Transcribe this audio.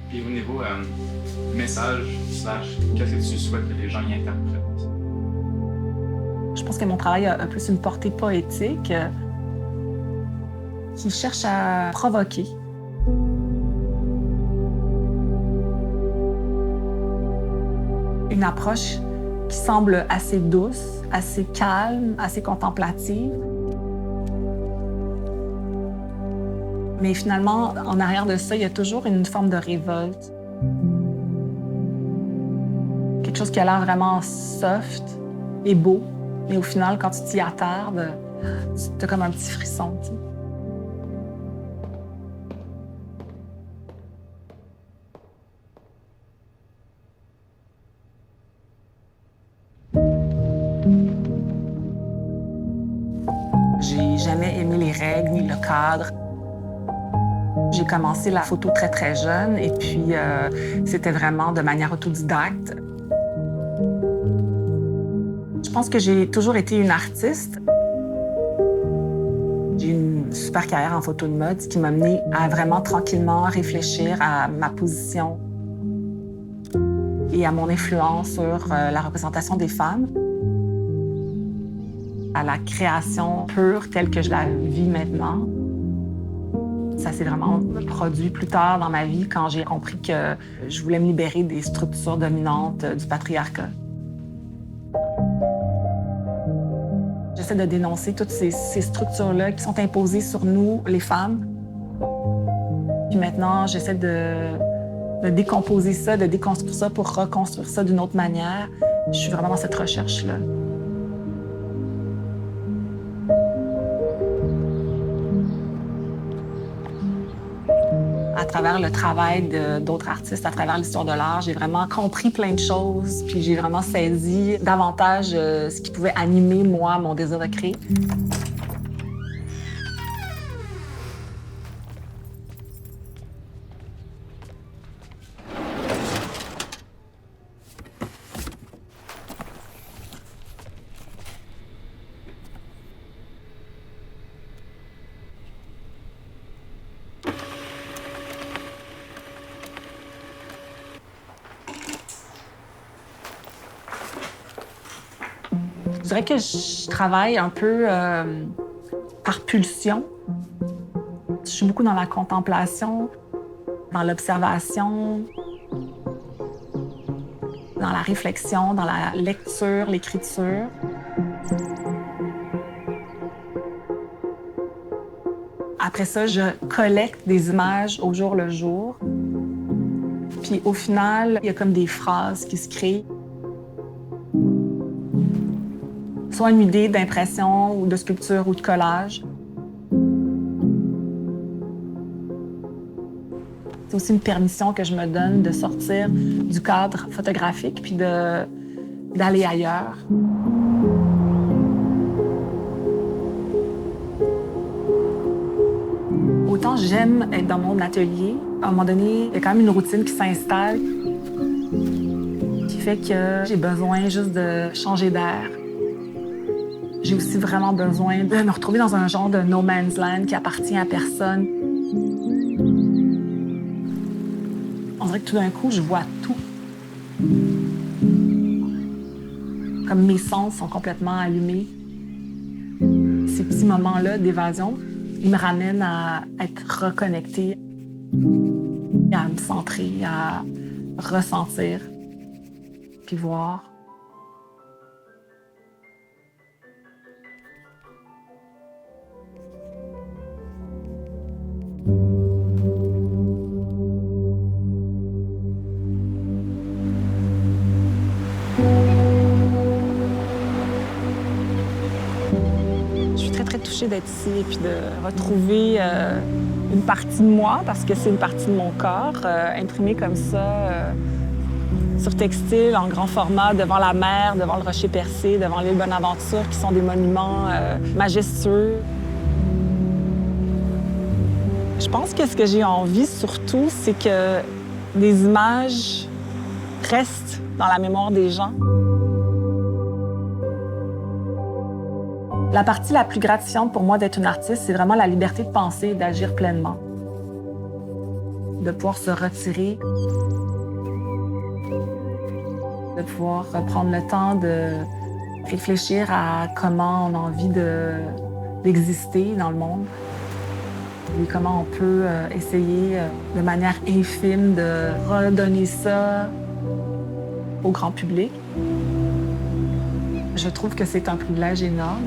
Puis au niveau message, slash, qu'est-ce que tu souhaites que les gens y interprètent? Je pense que mon travail a plus une portée poétique qui cherche à provoquer. Une approche qui semble assez douce, assez calme, assez contemplative. Mais finalement, en arrière de ça, il y a toujours une forme de révolte. Quelque chose qui a l'air vraiment soft et beau. Mais au final, quand tu t'y attardes, tu as comme un petit frisson, tu sais. J'ai jamais aimé les règles ni le cadre. J'ai commencé la photo très, très jeune et puis c'était vraiment de manière autodidacte. Je pense que j'ai toujours été une artiste. J'ai une super carrière en photo de mode, ce qui m'a menée à vraiment tranquillement réfléchir à ma position et à mon influence sur la représentation des femmes, à la création pure telle que je la vis maintenant. Ça s'est vraiment produit plus tard dans ma vie quand j'ai compris que je voulais me libérer des structures dominantes du patriarcat. J'essaie de dénoncer toutes ces structures-là qui sont imposées sur nous, les femmes. Puis maintenant, j'essaie de décomposer ça, de déconstruire ça pour reconstruire ça d'une autre manière. Je suis vraiment dans cette recherche-là. À travers le travail d'autres artistes, à travers l'histoire de l'art, j'ai vraiment compris plein de choses, puis j'ai vraiment saisi davantage ce qui pouvait animer, moi, mon désir de créer. Je dirais que je travaille un peu par pulsion. Je suis beaucoup dans la contemplation, dans l'observation, dans la réflexion, dans la lecture, l'écriture. Après ça, je collecte des images au jour le jour. Puis au final, il y a comme des phrases qui se créent. Soit une idée d'impression ou de sculpture ou de collage. C'est aussi une permission que je me donne de sortir du cadre photographique puis d'aller ailleurs. Autant j'aime être dans mon atelier, à un moment donné, il y a quand même une routine qui s'installe qui fait que j'ai besoin juste de changer d'air. J'ai aussi vraiment besoin de me retrouver dans un genre de no man's land qui appartient à personne. On dirait que tout d'un coup, je vois tout. Comme mes sens sont complètement allumés. Ces petits moments-là d'évasion, ils me ramènent à être reconnectée, à me centrer, à ressentir, puis voir. Je suis très, très touchée d'être ici et puis de retrouver une partie de moi, parce que c'est une partie de mon corps, imprimée comme ça, sur textile, en grand format, devant la mer, devant le Rocher Percé, devant l'île Bonaventure, qui sont des monuments majestueux. Je pense que ce que j'ai envie, surtout, c'est que des images restent dans la mémoire des gens. La partie la plus gratifiante pour moi d'être une artiste, c'est vraiment la liberté de penser et d'agir pleinement. de pouvoir se retirer, de pouvoir prendre le temps de réfléchir à comment on a envie d'exister dans le monde et comment on peut essayer de manière infime de redonner ça au grand public. Je trouve que c'est un privilège énorme.